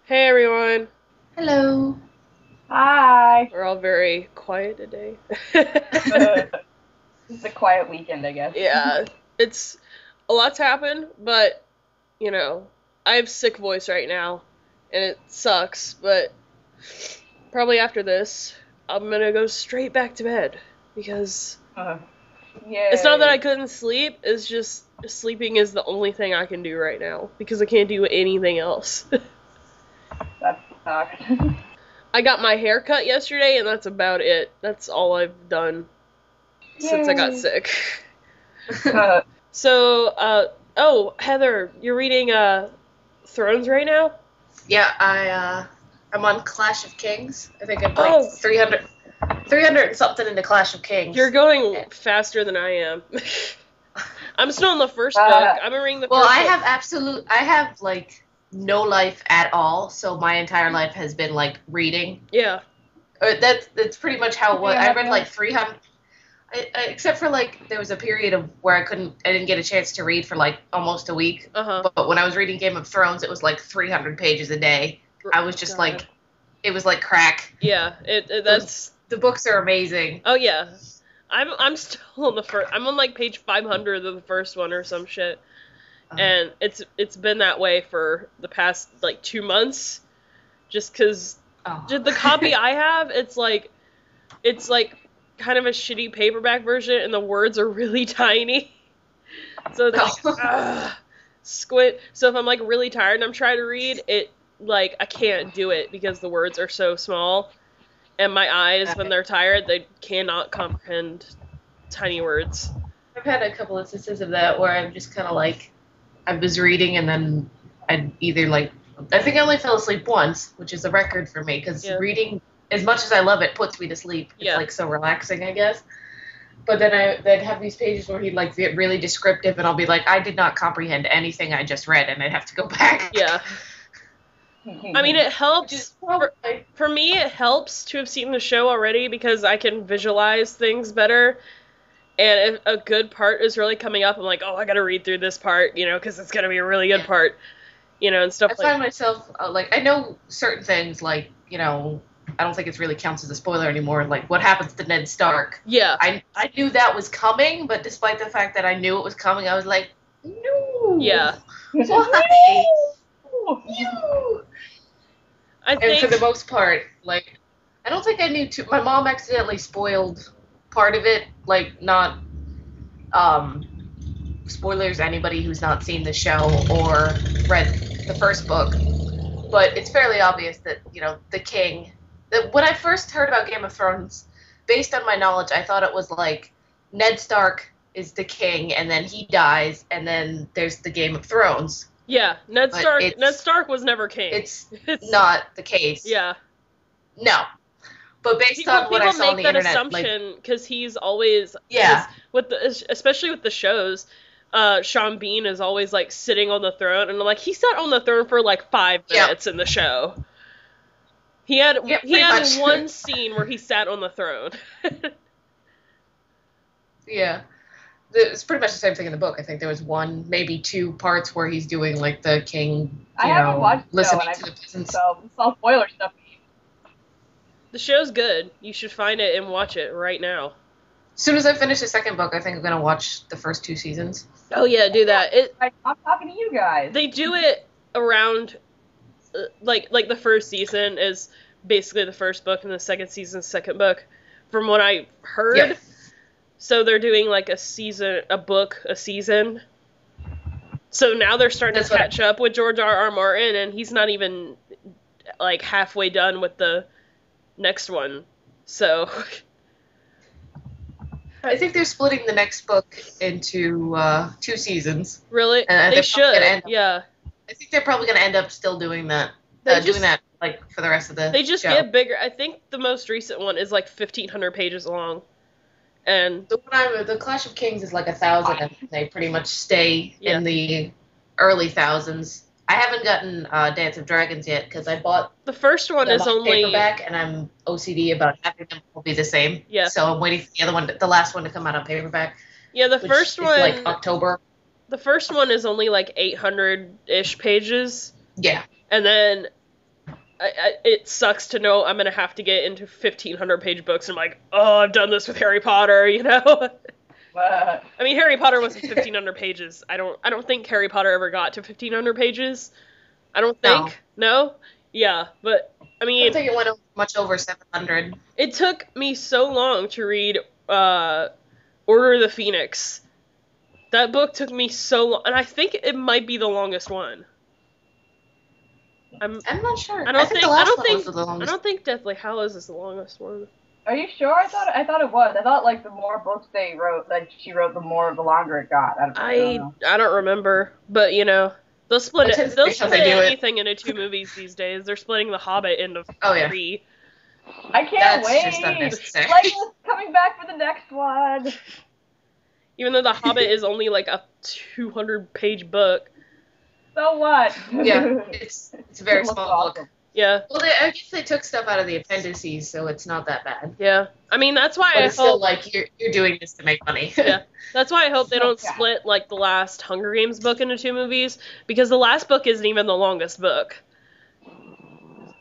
Hey everyone. Hello. Hi. We're all very quiet today. It's a quiet weekend, I guess. Yeah, it's a lot's happened, but you know, I have sick voice right now, and it sucks. But probably after this, I'm gonna go straight back to bed because Uh, it's not that I Yay. couldn't sleep. It's just sleeping is the only thing I can do right now because I can't do anything else. That sucks. I got my hair cut yesterday, and that's about it. That's all I've done since I got Yay. sick. Uh, So, oh, Heather, you're reading Thrones right now? Yeah, I'm on Clash of Kings. I think I'm like Oh, 300 and something into Clash of Kings. you're going faster than I am. I'm still in the first book. uh, I've been reading the Well, first I book. have I have like no life at all, so my entire life has been like reading. Yeah. That's pretty much how it was. I read yeah. like 300 except for like there was a period of where I didn't get a chance to read for like almost a week. Uh huh. But when I was reading Game of Thrones, it was like 300 pages a day. I was just God. like it was like crack. Yeah. That's. The books are amazing. Oh yeah. I'm still on the first. I'm on like page 500 of the first one or some shit, and it's been that way for the past like 2 months. Just because Oh. the copy I have, it's like kind of a shitty paperback version, and the words are really tiny. So it's like, No. squint. So if I'm like really tired and I'm trying to read it, like I can't do it because the words are so small, and my eyes when they're tired they cannot comprehend tiny words. I've had a couple instances of that where I'm just kind of like I was reading and then I'd either like I think I only fell asleep once, which is a record for me because Yeah. reading as much as I love it puts me to sleep. It's Yeah. like so relaxing, I guess. But then they'd have these pages where he'd like get really descriptive and I'll be like I did not comprehend anything I just read and I'd have to go back. Yeah. I mean, it Which is helps. probably For me, it helps to have seen the show already because I can visualize things better. And if a good part is really coming up, I'm like, oh, I gotta read through this part, because it's gonna be a really good yeah. part, and stuff I like. find myself like I know certain things like I don't think it really counts as a spoiler anymore. Like what happens to Ned Stark. Yeah, I knew that was coming, but despite the fact that I knew it was coming, I was like, no, yeah. why? No! No. I And for think. the most part, like I don't think I knew too. My mom accidentally spoiled part of it, like not um spoilers anybody who's not seen the show or read the first book. But it's fairly obvious that the king. That when I first heard about Game of Thrones, based on my knowledge, I thought it was like Ned Stark is the king, and then he dies, and then there's the Game of Thrones. Yeah, Ned But Stark. Ned Stark was never king. it's It's not the case. yeah. No, but based People on what I people saw on make the that internet, like assumption because he's always yeah, with especially with the shows. Sean Bean is always like sitting on the throne, and I'm like, he sat on the throne for like 5 minutes in the show. He had yeah, he pretty had much. one scene where he sat on the throne. Yeah. It's pretty much the same thing in the book. I think there was one, maybe two parts where he's doing like the king, I haven't watched the show, listening and I to the peasants. so it's all spoiler stuff. The show's good. You should find it and watch it right now. As soon as I finish the second book, I think I'm gonna watch the first two seasons. Oh yeah, do that. I'm talking to you guys. They do it around like the first season is basically the first book and the second season's second book, from what I heard. Yeah. So they're doing like a book a season. So now they're starting That's to what catch up with George R.R. Martin, and he's not even like halfway done with the next one. So I think they're splitting the next book into two seasons. really, And they they're probably should. gonna end up, Yeah, I think they're probably gonna end up still doing that. they just Doing that like for the rest of the they just show. get bigger. I think the most recent one is like 1,500 pages long, and The Clash of Kings is like 1,000, and they pretty much stay Yeah. in the early thousands. I haven't gotten Dance of Dragons yet because I bought the first one them is on only paperback, and I'm OCD about having them all be the same. Yeah. So I'm waiting for the other one, the last one, to come out on paperback. yeah. The Which first is one, like October. the first one is only like 800-ish pages, Yeah. and then it sucks to know I'm gonna have to get into 1,500-page books. And I'm like, oh, I've done this with Harry Potter, you know. I mean, Harry Potter wasn't 1,500 pages. I don't think Harry Potter ever got to 1,500 pages. I don't think. No? Yeah, but I mean, I don't think it went much over 700. It took me so long to read Order of the Phoenix. That book took me so long, and I think it might be the longest one. I'm not sure. I don't think Deathly Hallows is the longest one. Are you sure? I thought it was. I thought like the more books she wrote, the longer it got. I don't know. I don't remember, but you know, they'll split anything into 2 movies these days. They're splitting The Hobbit into 3. I can't wait. Just unnecessary. Legolas coming back for the next one. Even though The Hobbit is only like a 200-page book. So what? Yeah, it's a very small book. Yeah. Well, I guess they took stuff out of the appendices, so it's not that bad. Yeah. I mean, that's why but it's still like you're doing this to make money. Yeah. That's why I hope they don't split like the last Hunger Games book into 2 movies, because the last book isn't even the longest book.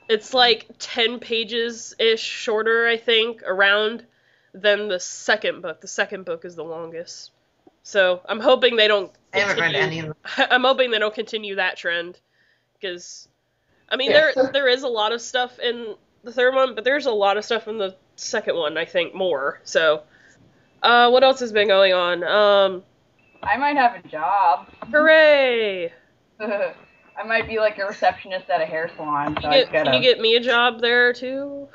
It's like 10 pages-ish shorter, I think, around than the second book. The second book is the longest. So I'm hoping they don't I haven't read any of them. I'm hoping they don't continue that trend, because I mean there is a lot of stuff in the third one, but there's a lot of stuff in the second one, I think, more. So what else has been going on? I might have a job. Hooray! I might be like a receptionist at a hair salon. So Can you get me a job there too?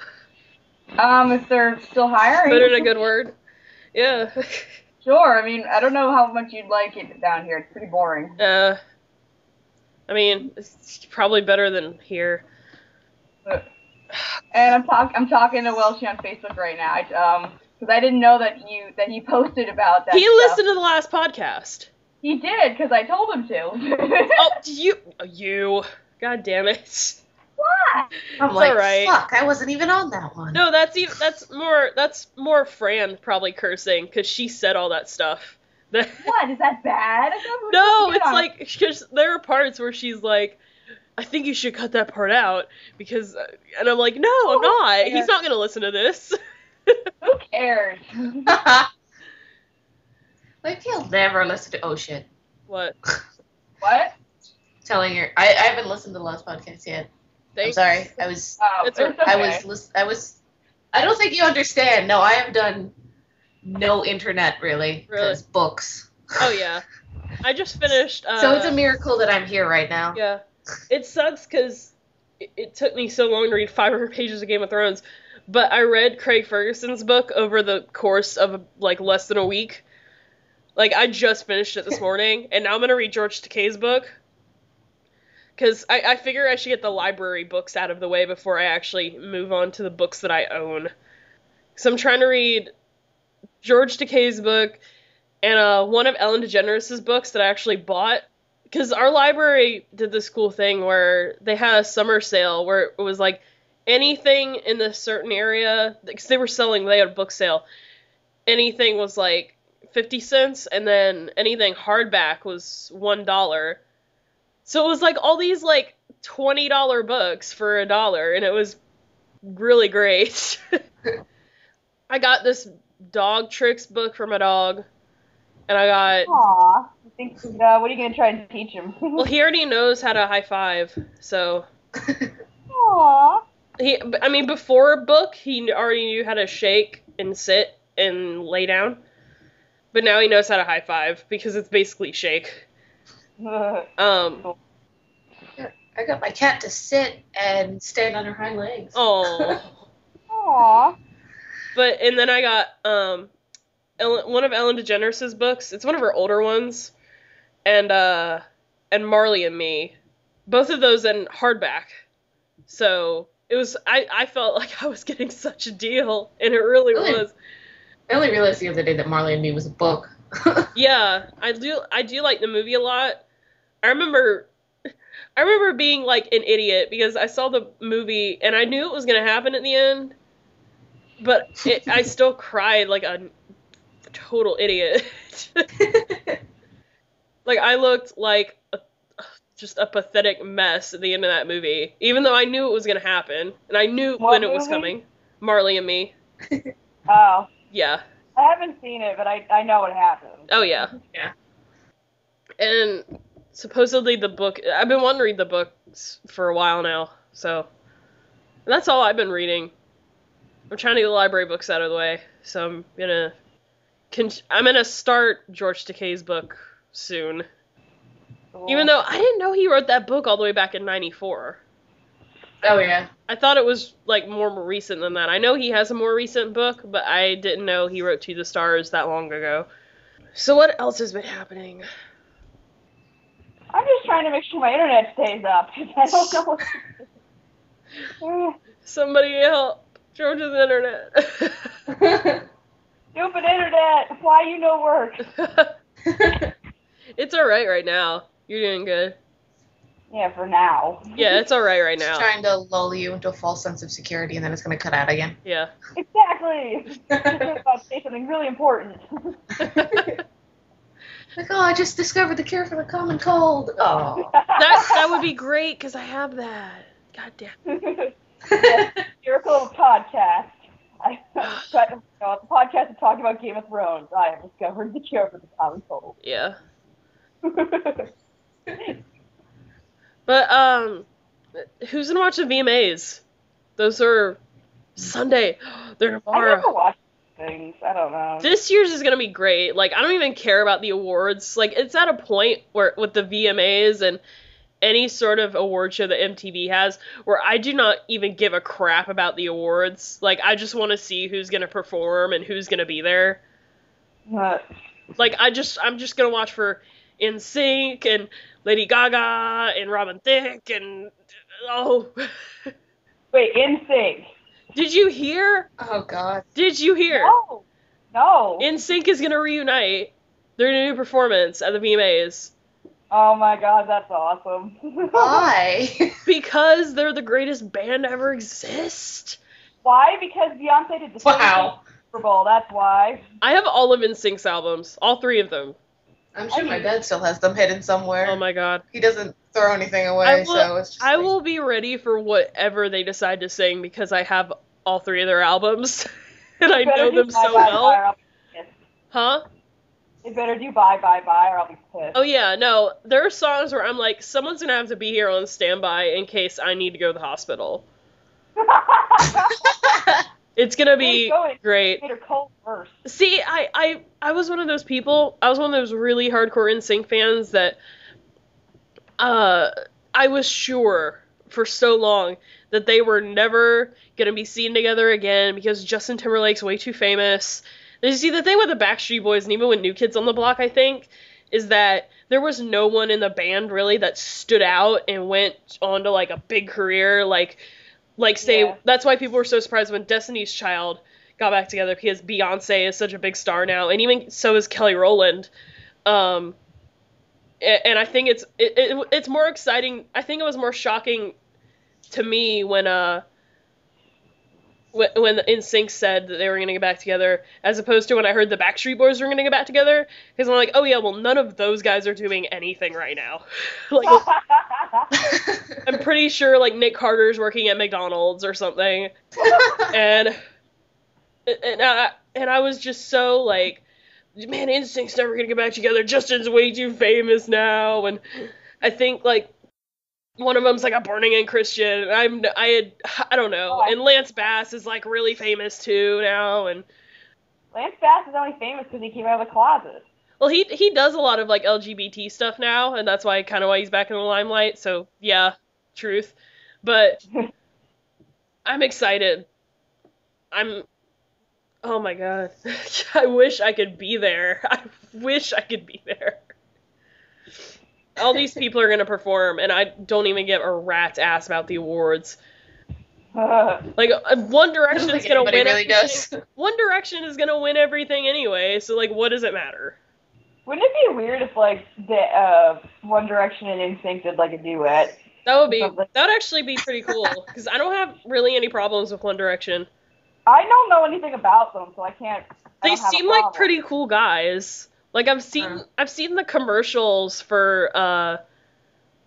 If they're still hiring. Put in a good word. Yeah. Sure. I mean, I don't know how much you'd like it down here. It's pretty boring. I mean, it's probably better than here. And I'm talking to Welshie on Facebook right now. Because I didn't know that he posted about that. He listened to the last podcast. He did, because I told him to. Oh, you. God damn it. What? I'm it's like, alright. Fuck, I wasn't even on that one. No, that's more Fran probably cursing, because she said all that stuff. What? Is that bad? No, it's like, because there are parts where she's like, I think you should cut that part out, because, and I'm like, no, I'm not. He's not going to listen to this. Who cares? Like, he'll never listen to, oh shit. What? What? Telling her, I haven't listened to the last podcast yet. Thanks. I'm sorry, I was, it's okay. I don't think you understand. No, I have done no internet, really. Because books. Oh, yeah. I just finished, so it's a miracle that I'm here right now. Yeah. It sucks, because it took me so long to read 500 pages of Game of Thrones, but I read Craig Ferguson's book over the course of, like, less than a week. Like, I just finished it this morning, and now I'm going to read George Takei's book. Because I figure I should get the library books out of the way before I actually move on to the books that I own. So I'm trying to read George Takei's book and one of Ellen DeGeneres' books that I actually bought. Because our library did this cool thing where they had a summer sale where it was like anything in this certain area, because they had a book sale, anything was like 50 cents, and then anything hardback was $1. So it was like all these like $20 books for $1, and it was really great. I got this dog tricks book for my dog, and I got... Aww. I think, what are you going to try and teach him? Well, he already knows how to high five, so... Aww. I mean, before book, he already knew how to shake and sit and lay down. But now he knows how to high five, because it's basically shake. I got my cat to sit and stand on her hind legs. Oh. Aww. And then I got one of Ellen DeGeneres' books. It's one of her older ones, and Marley and Me, both of those in hardback. So it was. I felt like I was getting such a deal, and it really was. I only realized the other day that Marley and Me was a book. Yeah, I do like the movie a lot. I remember being like an idiot because I saw the movie and I knew it was gonna happen at the end, but I still cried like a total idiot. Like I looked like a just a pathetic mess at the end of that movie. Even though I knew it was gonna happen, and I knew What when it was movie? coming. Marley and Me. Oh. Yeah. I haven't seen it, but I know what happened. Oh yeah. Yeah. And supposedly the book. I've been wanting to read the books for a while now, so and that's all I've been reading. I'm trying to get the library books out of the way, so I'm gonna start George Takei's book soon. Cool. Even though I didn't know he wrote that book all the way back in '94. Oh yeah. I thought it was like more recent than that. I know he has a more recent book, but I didn't know he wrote To the Stars that long ago. So what else has been happening? I'm just trying to make sure my internet stays up, because I don't know what to do. Somebody help George's internet. Stupid internet! Why you no work? It's alright right now. You're doing good. Yeah, for now. Yeah, it's alright right Just now. trying to lull you into a false sense of security, and then it's gonna cut out again. Yeah. Exactly! I was about to say something really important. Like, oh, I just discovered the cure for the common cold. Oh. That would be great, because I have that. God damn. Miracle podcast. The podcast is talking about Game of Thrones. I have discovered the cure for the common cold. Yeah. But, who's gonna watch the VMAs? Those are Sunday. They're I tomorrow. never watch things. I don't know. This year's is gonna be great. Like, I don't even care about the awards. Like, it's at a point where, with the VMAs and any sort of award show that MTV has, where I do not even give a crap about the awards. Like, I just want to see who's gonna perform and who's gonna be there. Like, I'm just gonna watch for NSYNC and Lady Gaga and Robin Thicke and Wait, NSYNC. Did you hear? Oh God. Did you hear? No. NSYNC is gonna reunite their new performance at the VMAs. Oh my God, that's awesome. Why? Because they're the greatest band to ever exist. Why? Because Beyonce did the Wow. Super Bowl. That's why. I have all of NSYNC's albums, all 3 of them. I'm sure my dad still has them hidden somewhere. Oh my god. He doesn't throw anything away, so it's just I will be ready for whatever they decide to sing because I have all 3 of their albums and I know them so well. Huh? They better do bye bye bye or I'll be pissed. Oh yeah, no. There are songs where I'm like, someone's gonna have to be here on standby in case I need to go to the hospital. It's gonna be great. See, I was one of those people, I was one of those really hardcore NSYNC fans that I was sure for so long that they were never gonna be seen together again because Justin Timberlake's way too famous. You see, the thing with the Backstreet Boys, and even with New Kids on the Block, I think, is that there was no one in the band, really, that stood out and went on to, like, a big career, that's why people were so surprised when Destiny's Child got back together, because Beyonce is such a big star now, and even so is Kelly Rowland, and I think it's more exciting. I think it was more shocking to me when the NSYNC said that they were going to get back together, as opposed to when I heard the Backstreet Boys were going to get back together, because I'm like, oh yeah, well, none of those guys are doing anything right now. Like, I'm pretty sure, like, Nick Carter's working at McDonald's or something, and I was just so, like, man, NSYNC's never going to get back together, Justin's way too famous now, and I think, like, one of them's like a born-again Christian. I don't know. And Lance Bass is like really famous too now. And Lance Bass is only famous because he came out of the closet. Well, he does a lot of like LGBT stuff now, and that's why he's back in the limelight. So yeah, truth. But I'm excited. Oh my god. I wish I could be there. I wish I could be there. All these people are going to perform, and I don't even give a rat's ass about the awards. Like, One Direction is going to win everything. One Direction is going to win everything anyway, so, like, what does it matter? Wouldn't it be weird if, like, the One Direction and NSYNC did, like, a duet? That would actually be pretty cool, because I don't have really any problems with One Direction. I don't know anything about them, so I can't... They seem like pretty cool guys. Like, I've seen the commercials for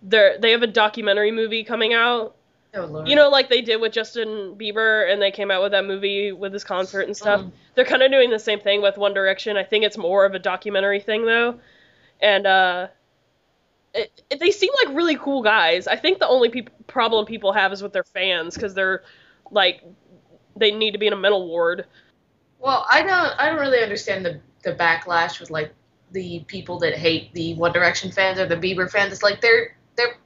they have a documentary movie coming out. Oh, Lord. You know, like they did with Justin Bieber, and they came out with that movie with his concert and stuff. They're kind of doing the same thing with One Direction. I think it's more of a documentary thing, though. And they seem like really cool guys. I think the only problem people have is with their fans, because they're, like, they need to be in a mental ward. Well, I don't really understand the backlash with, like, the people that hate the One Direction fans or the Bieber fans. It's like they're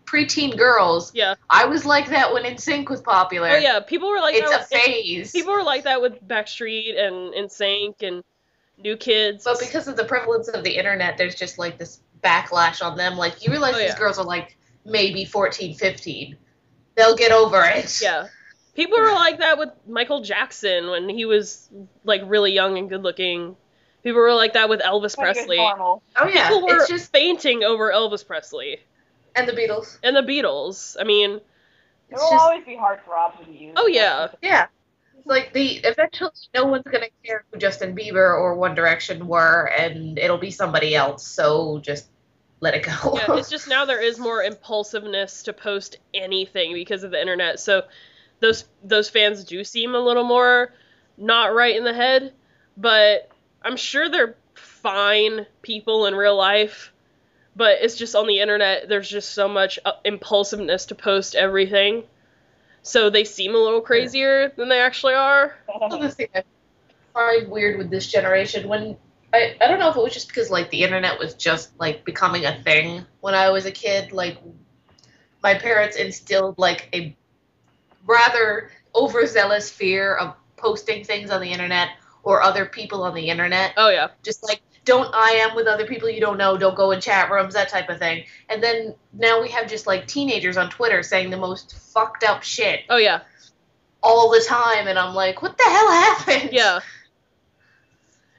preteen girls. Yeah. I was like that when NSYNC was popular. Oh yeah, people were like it's that a phase. People were like that with Backstreet and NSYNC and New Kids. But because of the prevalence of the internet, there's just like this backlash on them. Like, you realize these girls are like maybe 14, 15. They'll get over it. Yeah. People were like that with Michael Jackson when he was like really young and good looking. People were like that with Elvis Presley. Normal. Oh yeah. People were it's just fainting over Elvis Presley. And the Beatles. And the Beatles. I mean, there will always be heartthrobs with you. Oh yeah. Yeah. It's like eventually no one's gonna care who Justin Bieber or One Direction were, and it'll be somebody else. So just let it go. Yeah, it's just now there is more impulsiveness to post anything because of the internet. So those fans do seem a little more not right in the head, but I'm sure they're fine people in real life. But it's just on the internet, there's just so much impulsiveness to post everything. So they seem a little crazier than they actually are. Another thing I find weird with this generation, when I don't know if it was just because like the internet was just like becoming a thing when I was a kid. Like, my parents instilled like a rather overzealous fear of posting things on the internet or other people on the internet. Oh yeah. Just like, don't IM with other people you don't know, don't go in chat rooms, that type of thing. And then now we have just like teenagers on Twitter saying the most fucked up shit. Oh yeah. All the time, and I'm like, what the hell happened? Yeah.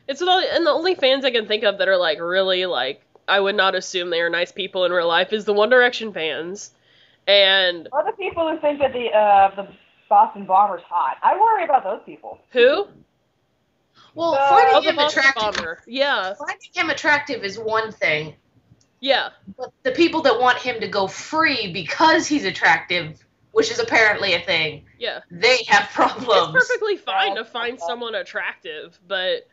And the only fans I can think of that are like really like, I would not assume they are nice people in real life is the One Direction fans. And or the people who think that the Boston Bomber's hot. I worry about those people. Who? Well, finding him Boston attractive. Bomber. Yeah. Finding him attractive is one thing. Yeah. But the people that want him to go free because he's attractive, which is apparently a thing, Yeah. they have problems. It's perfectly fine to find someone attractive, but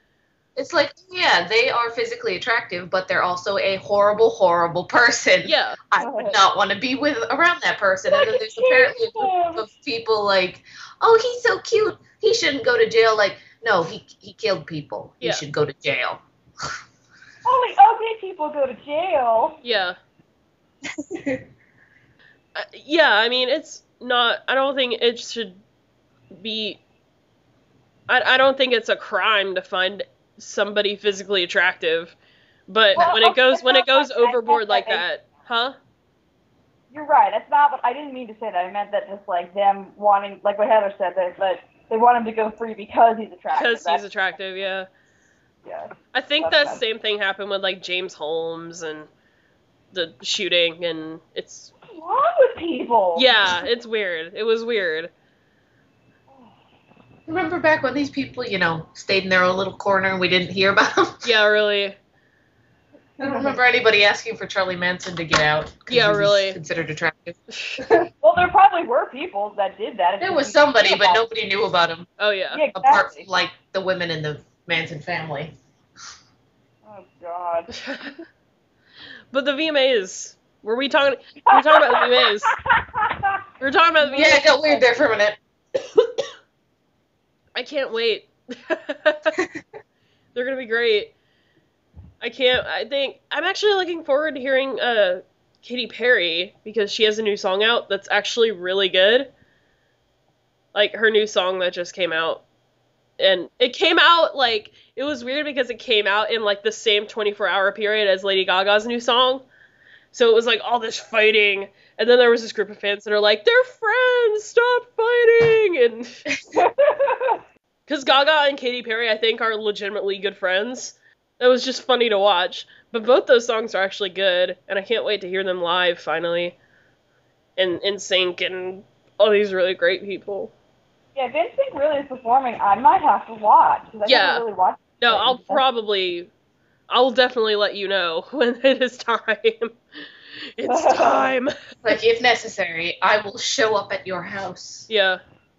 It's like, yeah, they are physically attractive, but they're also a horrible, horrible person. yeah. I would not want to be around that person. And then there's apparently a group of people like, oh, he's so cute, he shouldn't go to jail. Like, no, he killed people. He Yeah. should go to jail. Only ugly people go to jail. Yeah. Yeah, I mean, it's not, I don't think it should be, I don't think it's a crime to find somebody physically attractive, but Well, when it goes that's overboard not like like that, huh? You're right. That's not what I didn't mean to say that. I meant that just like them wanting, like what Heather said, that they want him to go free because he's attractive. Because he's attractive, yeah. Yeah. I think That's that same thing happened with, like, James Holmes and the shooting, and it's, What's wrong with people? yeah, it's weird. It was weird. Remember back when these people, stayed in their own little corner and we didn't hear about them? Yeah, really. I don't remember anybody asking for Charlie Manson to get out. 'Cause Yeah, he was really. considered attractive. Well, there probably were people that did that. There was somebody, but nobody knew about him. Oh, yeah. Yeah, Apart exactly. from, like, the women in the Manson family. Oh God. But the VMAs, were we talking about the VMAs? We were talking about the VMAs. Yeah, it got weird there for a minute. I can't wait. They're gonna be great. I'm actually looking forward to hearing Katy Perry, because she has a new song out that's actually really good. Like, her new song that just came out. And it came out, like, it was weird because it came out in, like, the same 24-hour period as Lady Gaga's new song. So it was, like, all this fighting. And then there was this group of fans that are like, they're friends, stop fighting! And because Gaga and Katy Perry, I think, are legitimately good friends. It was just funny to watch. But both those songs are actually good, and I can't wait to hear them live, finally. And NSYNC and all these really great people. Yeah, if NSYNC really is performing, I might have to watch. 'Cause I haven't really watched No, it. I'll definitely let you know when it is time. It's time. Like, if necessary, I will show up at your house. Yeah.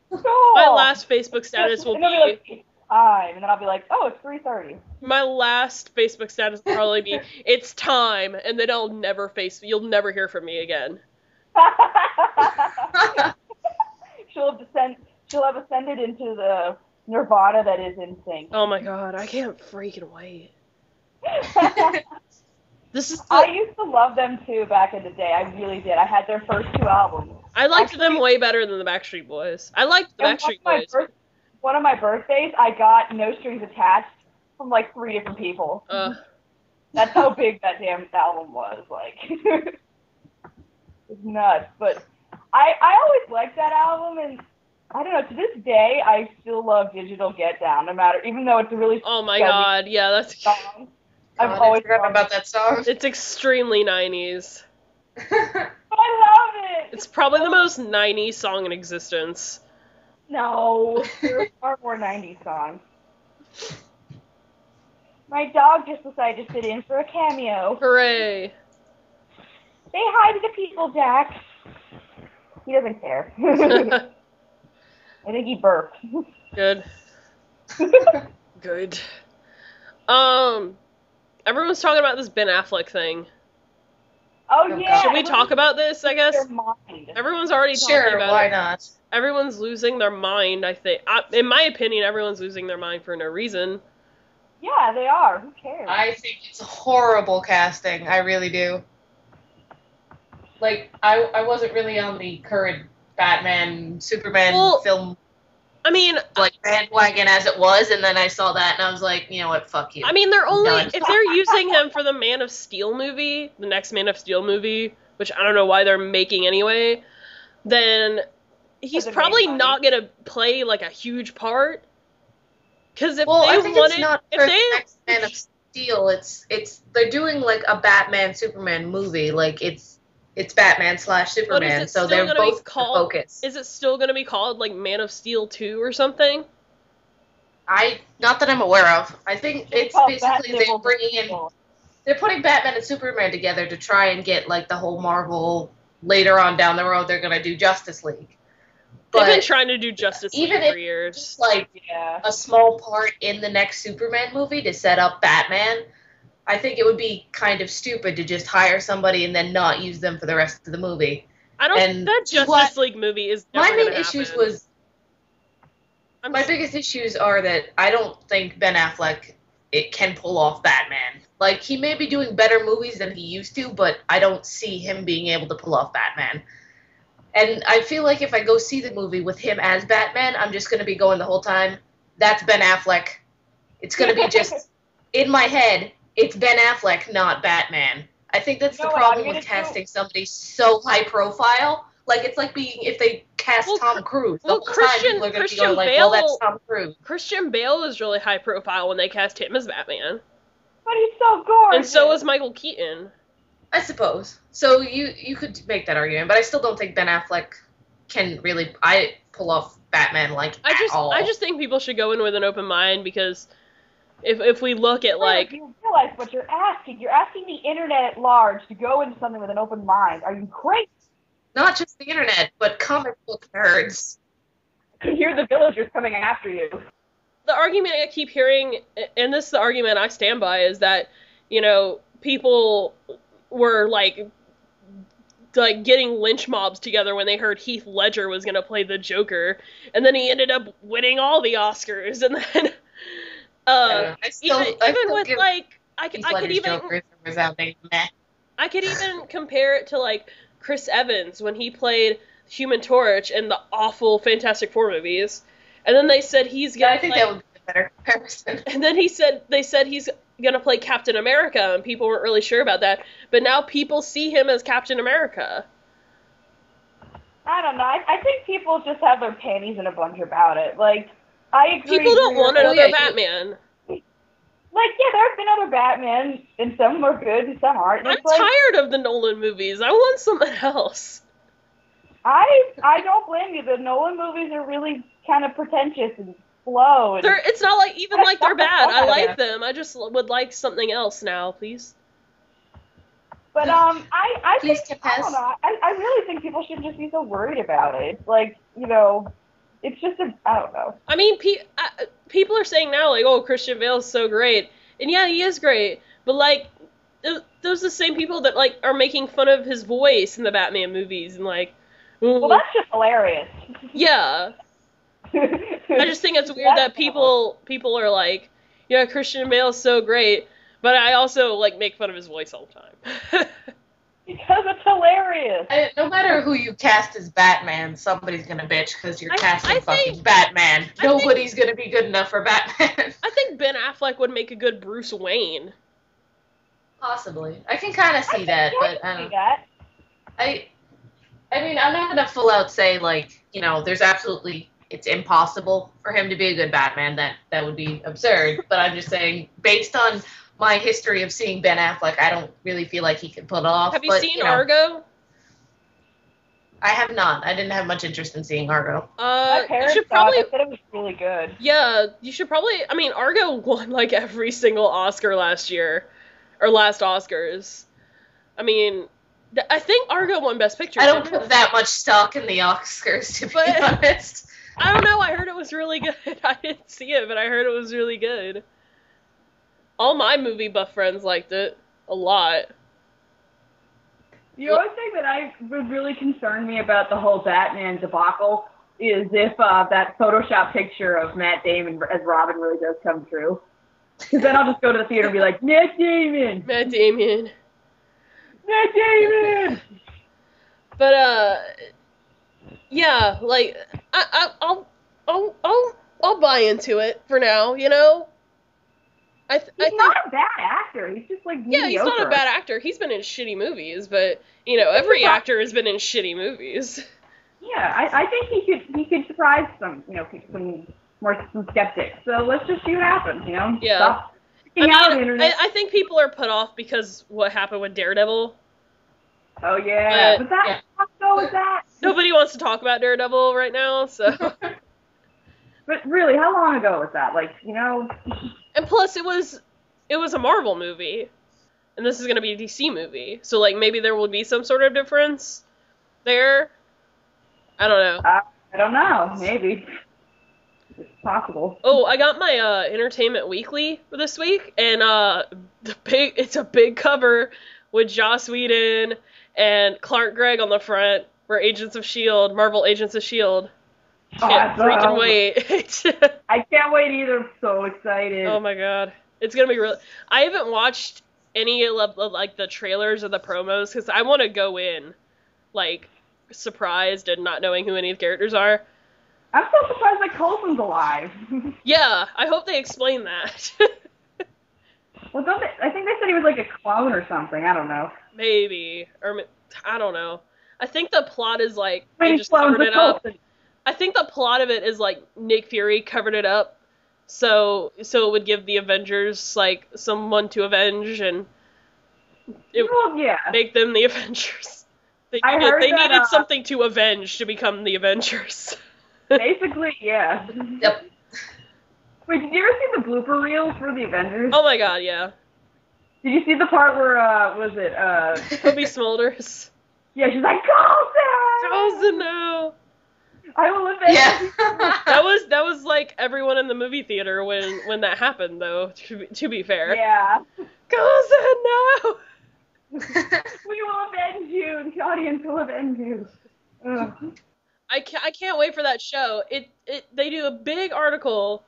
Cool. My last Facebook status will And they'll be like, it's time, and then I'll be like, oh, it's 3:30. my last Facebook status will probably be, it's time, and then you'll never hear from me again. She'll have ascended into the nirvana that is NSYNC. Oh my god, I can't freaking wait. This is I used to love them too back in the day. I really did. I had their first 2 albums. I liked them way better than the Backstreet Boys. I liked the And Backstreet Boys. one of my birthdays, I got No Strings Attached from like 3 different people. That's how big that damn album was. Like, it's nuts. But I always liked that album, and I don't know. To this day, I still love Digital Get Down, no matter, even though it's a really Oh my god, yeah, that's song. I forgot about that song. it's extremely 90s. I love it. It's probably the most 90s song in existence. No, there are far more 90s songs. My dog just decided to sit in for a cameo. Hooray. Say hi to the people, Jack. He doesn't care. I think he burped. Good. Good. Everyone's talking about this Ben Affleck thing. Oh yeah. Should we talk about this, I guess? Their mind. Everyone's already talking Sure, about why it. not? Everyone's losing their mind, I think. In my opinion, everyone's losing their mind for no reason. Yeah, they are. Who cares? I think it's horrible casting. I really do. Like, I wasn't really on the current Batman, Superman film, I mean, like, bandwagon as it was, and then I saw that, and I was like, you know what, fuck you. I mean, Done. if they're using him for the Man of Steel movie, the next Man of Steel movie, which I don't know why they're making anyway, then he's probably not gonna play like a huge part. Because if well, they I think wanted, it's not if for they, the next Man of Steel. It's they're doing like a Batman Superman movie. Like it's Batman / Superman. So they're both the focus. Is it still gonna be called like Man of Steel 2 or something? Not that I'm aware of. I think it's basically they're putting Batman and Superman together to try and get like the whole Marvel. Later on down the road, they're gonna do Justice League. They've been trying to do Justice League even for years. Just like a small part in the next Superman movie to set up Batman, I think it would be kind of stupid to just hire somebody and then not use them for the rest of the movie. I don't think that Justice League movie is never my main gonna issues happen. was my biggest issues are that I don't think Ben Affleck can pull off Batman. Like, he may be doing better movies than he used to, but I don't see him being able to pull off Batman. And I feel like if I go see the movie with him as Batman, I'm just going to be going the whole time, that's Ben Affleck. It's going to be just, in my head, it's Ben Affleck, not Batman. I think that's the problem with casting somebody so high profile. Like, it's like if they cast Tom Cruise. The whole time people are going to be going like, well, that's Tom Cruise. Christian Bale is really high profile when they cast him as Batman. But he's so gorgeous. And so is Michael Keaton. I suppose. So you could make that argument, but I still don't think Ben Affleck can really pull off Batman at all. I just think people should go in with an open mind, because if we look at like you realize what you're asking. You're asking the internet at large to go into something with an open mind. Are you crazy? Not just the internet, but comic book nerds. Hear the villagers coming after you. The argument I keep hearing, and this is the argument I stand by, is that, you know, people were like getting lynch mobs together when they heard Heath Ledger was gonna play the Joker, and then he ended up winning all the Oscars, and then I could even compare it to like Chris Evans when he played Human Torch in the awful Fantastic Four movies, and then they said he's gonna. I think that would be a better comparison. And then they said he's gonna play Captain America, and people weren't really sure about that, but now people see him as Captain America. I don't know. I think people just have their panties in a bunch about it. Like, I agree. People don't want another Batman. Like, yeah, there have been other Batman, and some are good and some aren't. I'm tired of the Nolan movies. I want something else. I don't blame you. The Nolan movies are really kind of pretentious and slow. And it's not like even like they're bad. I like them. I just would like something else now, please. But I Please think, confess. I don't know. I really think people shouldn't just be so worried about it. Like, you know, it's just I don't know. I mean, people are saying now, like, oh, Christian Bale's so great. And yeah, he is great. But, like, those are the same people that, like, are making fun of his voice in the Batman movies. And, like, ooh. Well, that's just hilarious. Yeah. I just think it's weird that people are like, yeah, Christian Bale's so great. But I also, like, make fun of his voice all the time. Because it's hilarious. No matter who you cast as Batman, somebody's gonna bitch because you're casting I fucking think- Batman. Nobody's gonna be good enough for Batman. I think Ben Affleck would make a good Bruce Wayne. Possibly. I can kind of see that, but I can see that. I mean, I'm not gonna full out say, like, you know, it's impossible for him to be a good Batman. That would be absurd. But I'm just saying, based on my history of seeing Ben Affleck, I don't really feel like he could pull it off. Have you seen Argo? I have not. I didn't have much interest in seeing Argo. My You parents should saw it. probably. They said it was really good. Yeah, you should probably. I mean, Argo won like every single Oscar last year, or last Oscars. I mean, I think Argo won Best Picture. I don't didn't it? put that much stock in the Oscars, to be But- honest. I don't know. I heard it was really good. I didn't see it, but I heard it was really good. All my movie buff friends liked it a lot. The only thing that would really concern me about the whole Batman debacle is if that Photoshop picture of Matt Damon as Robin really does come true. Because then I'll just go to the theater and be like, Matt Damon! Matt Damon. Matt Damon! But yeah, like I'll buy into it for now. You know. I He's think. not a bad actor. He's just like Yeah, he's not a mediocre. bad actor. He's been in shitty movies, but you know, every actor has been in shitty movies. Yeah, I think he could surprise some some skeptics. So let's just see what happens. You know. Yeah. Stop freaking out, internet. I think people are put off because what happened with Daredevil. Oh yeah, But- but that how so is that? Nobody wants to talk about Daredevil right now, so. But really, how long ago was that? Like, you know. And plus, it was a Marvel movie, and this is gonna be a DC movie, so like maybe there will be some sort of difference there. I don't know. I don't know. Maybe it's possible. Oh, I got my Entertainment Weekly for this week, and it's a big cover with Joss Whedon and Clark Gregg on the front for Agents of S.H.I.E.L.D., Marvel Agents of S.H.I.E.L.D. Can't freaking wait. I can't wait either. I'm so excited. Oh my god. It's gonna be real. I haven't watched any of like the trailers or the promos because I want to go in like surprised and not knowing who any of the characters are. I'm so surprised that Coulson's alive. Yeah, I hope they explain that. Well, I think they said he was like a clone or something. I don't know. Maybe. Or I don't know. I think the plot is like they Many just clones covered of it up. Coulson. I think the plot of it is like Nick Fury covered it up so it would give the Avengers like someone to avenge and it Well, yeah. make them the Avengers. They I needed, heard they that, needed something to avenge to become the Avengers. Basically, yeah. Yep. Wait, did you ever see the blooper reels for the Avengers? Oh my god, yeah. Did you see the part where, was it, Toby Smulders. yeah, she's like, Coulson! Coulson, no. I will avenge Yeah. you. That was like everyone in the movie theater when that happened, though. To be fair. Yeah. Coulson, no. We will avenge you. The audience will avenge you. Ugh. I can't wait for that show. They do a big article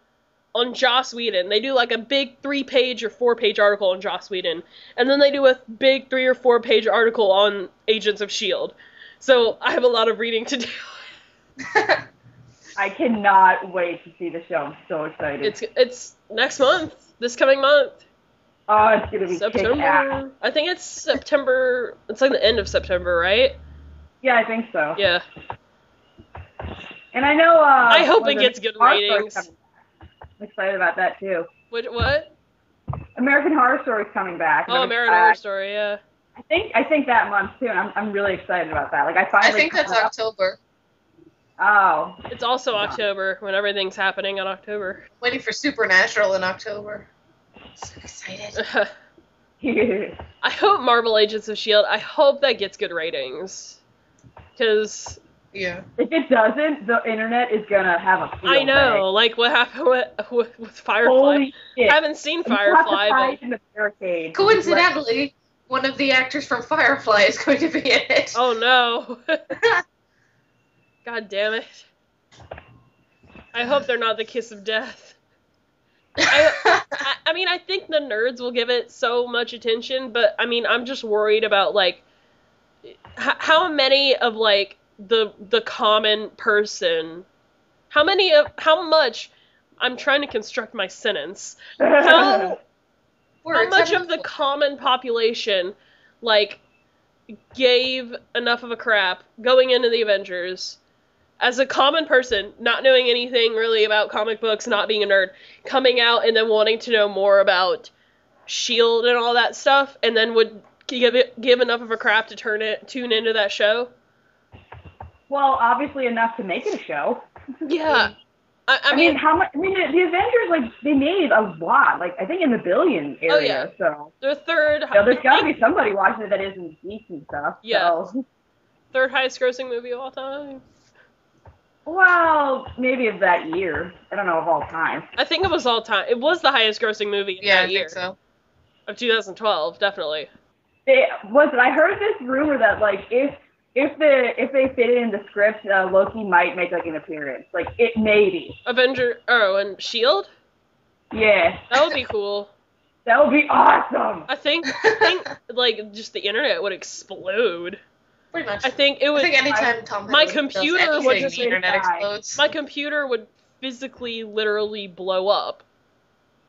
on Joss Whedon. They do like a big 3-page or 4-page article on Joss Whedon, and then they do a big 3 or 4-page article on Agents of S.H.I.E.L.D. So I have a lot of reading to do. I cannot wait to see the show. I'm so excited. It's next month, this coming month, Oh, it's gonna be kick-ass. September. I think it's September. It's like the end of September, right? Yeah, I think so. Yeah. And I know. I hope when it the gets good Horror Story's ratings. coming back. I'm excited about that too. What? American Horror Story's coming back. Oh, American Horror Story, yeah. I think that month too, and I'm really excited about that. Like I I finally. think that's October. Oh. It's also October when everything's happening in October. Waiting for Supernatural in October. So excited. I hope Marvel Agents of S.H.I.E.L.D., I hope that gets good ratings. Because... Yeah. If it doesn't, the internet is gonna have a field I know, day. like what happened with Firefly. Holy shit. Haven't seen You have to Firefly, hide but... in the barricade. Coincidentally, one of the actors from Firefly is going to be in it. Oh no. God damn it. I hope they're not the kiss of death. I mean, I think the nerds will give it so much attention, but I mean, I'm just worried about, like, how many of, like, the common person, how much, I'm trying to construct my sentence, how much of the common population, like, gave enough of a crap going into the Avengers, as a common person, not knowing anything really about comic books, not being a nerd, coming out and then wanting to know more about S.H.I.E.L.D. and all that stuff, and then would give enough of a crap to tune into that show? Well, obviously enough to make it a show. Yeah. I mean, how much? I mean, the Avengers, like, they made a lot. Like, I think in the billion area. Oh, yeah. So their third... there's gotta be somebody watching it that isn't geeks and stuff. Yeah. So. Third highest grossing movie of all time. Well, maybe of that year. I don't know, of all time. I think it was all time. It was the highest grossing movie in that year. Yeah, I think so. Of 2012, definitely. I heard this rumor that, like, if they fit it in the script, Loki might make, like, an appearance. Like, it maybe. And S.H.I.E.L.D.? Yeah. That would be cool. That would be awesome! I think, like, just the internet would explode. Pretty much. I think anytime Tom my Hiddleston computer does anything, would just the internet explodes. My computer would physically, literally blow up.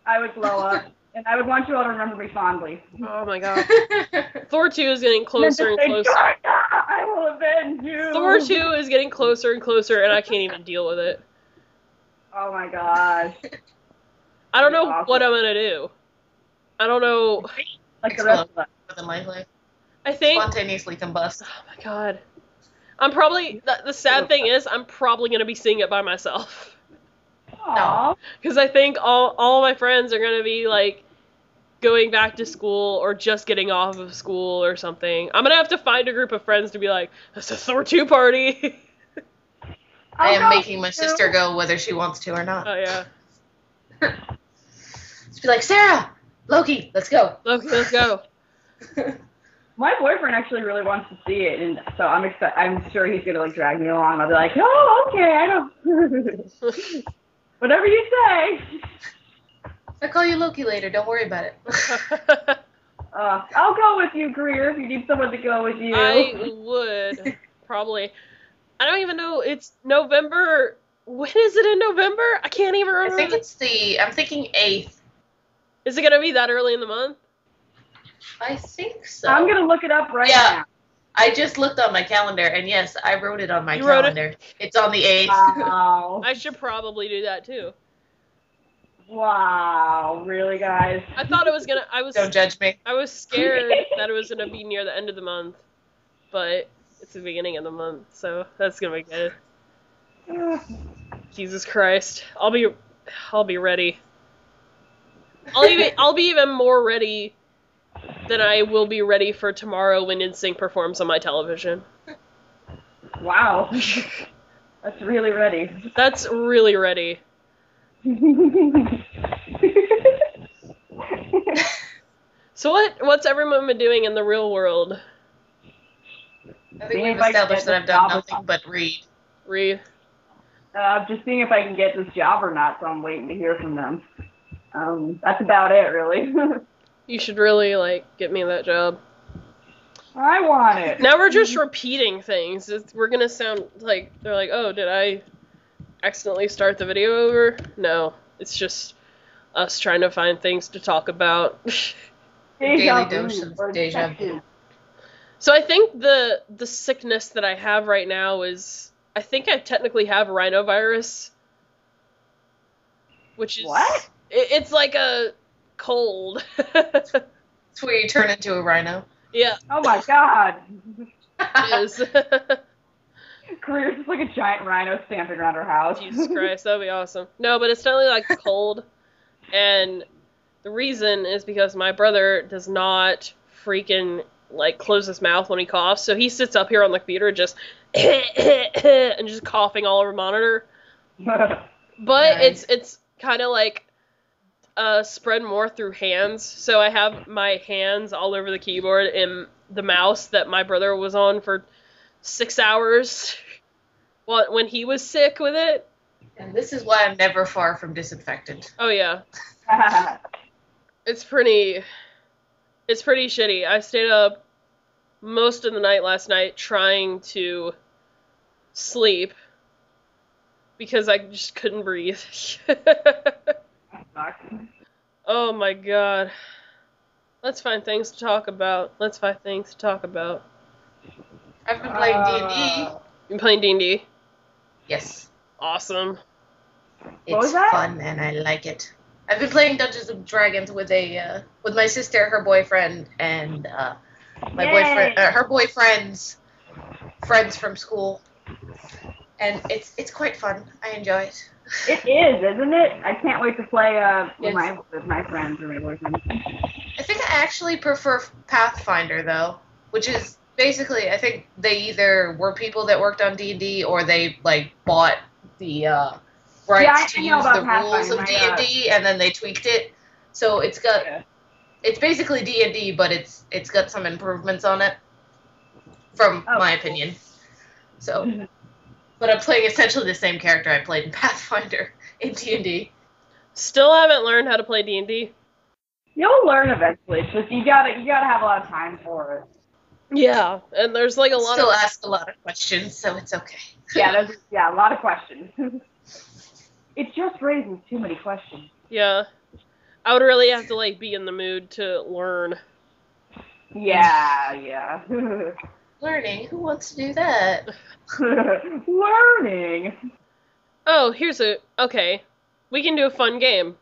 I would blow up, and I would want you all to remember me fondly. Oh my god. Thor 2 is getting closer and closer. I will avenge you! Thor 2 is getting closer and closer, and I can't even deal with it. Oh my gosh. I don't know Awesome. what I'm gonna do. I don't know. Like the rest of us. More than likely. I think... Spontaneously combust. Oh my god. I'm probably... The sad thing is, I'm probably gonna be seeing it by myself. Aww. Because I think all my friends are gonna be, like, going back to school or just getting off of school or something. I'm gonna have to find a group of friends to be like, it's a Thor 2 party! I am making my sister go whether she wants to or not. Oh yeah. Just be like, Sarah! Loki, let's go. Okay, let's go. My boyfriend actually really wants to see it, and so I'm sure he's gonna, like, drag me along. I'll be like, oh, okay, I don't... Whatever you say. I'll call you Loki later, don't worry about it. I'll go with you, Greer, if you need someone to go with you. I would. Probably. I don't even know. It's November. When is it in November? I can't even remember. I'm thinking 8th. Is it going to be that early in the month? I think so. I'm gonna look it up right now. I just looked on my calendar, and yes, I wrote it on my You wrote calendar. It's on the 8th. Wow. I should probably do that too. Wow. Really, guys? I thought it was going to... Don't judge me. I was scared that it was going to be near the end of the month. But it's the beginning of the month, so that's going to be good. Jesus Christ. I'll be ready. I'll be even more ready than I will be ready for tomorrow when NSYNC performs on my television. Wow. That's really ready. That's really ready. So what's everyone been doing in the real world? I think we've established that I've done nothing but read. Read. Just seeing if I can get this job or not, so I'm waiting to hear from them. That's about it, really. You should really, like, get me that job. I want it. Now we're just repeating things. We're gonna sound like, they're like, oh, did I accidentally start the video over? No. It's just us trying to find things to talk about. Daily dose of deja vu. So I think the sickness that I have right now is, I think I technically have rhinovirus. Which is... What? It's like a cold. It's where you turn into a rhino. Yeah. Oh my god. It is. Career's just like a giant rhino stamping around her house. Jesus Christ, that would be awesome. No, but it's definitely like cold, and The reason is because my brother does not freaking, like, close his mouth when he coughs, so he sits up here on the computer just and just coughing all over monitor. But Nice. it's kind of like spread more through hands, so I have my hands all over the keyboard and the mouse that my brother was on for 6 hours when he was sick with it. And this is why I'm never far from disinfectant. Oh yeah, it's pretty shitty. I stayed up most of the night last night trying to sleep because I just couldn't breathe. Oh my god. Let's find things to talk about. I've been playing D&D. You playing D&D? Yes. Awesome. What was It's that? fun and I like it. I've been playing Dungeons and Dragons with my sister, her boyfriend, and my Yay. boyfriend, her boyfriend's friends from school, and it's quite fun. I enjoy it. It is, isn't it? I can't wait to play with Yes. my friends or my boyfriend. I think I actually prefer Pathfinder though, which is basically I think they either were people that worked on D&D or they like bought the rights to I know use about the rules of Pathfinder. D&D and then they tweaked it. So it's basically D&D, but it's got some improvements on it, from Oh, my cool. opinion. So, but I'm playing essentially the same character I played in Pathfinder in D&D. Still haven't learned how to play D&D. You'll learn eventually. It's just you gotta have a lot of time for it. Yeah, and there's like a lot Still of... ask a lot of questions, so it's okay. Yeah, there's a lot of questions. It just raises too many questions. Yeah. I would really have to like be in the mood to learn. Yeah. Learning? Who wants to do that? Learning. Oh, okay. We can do a fun game.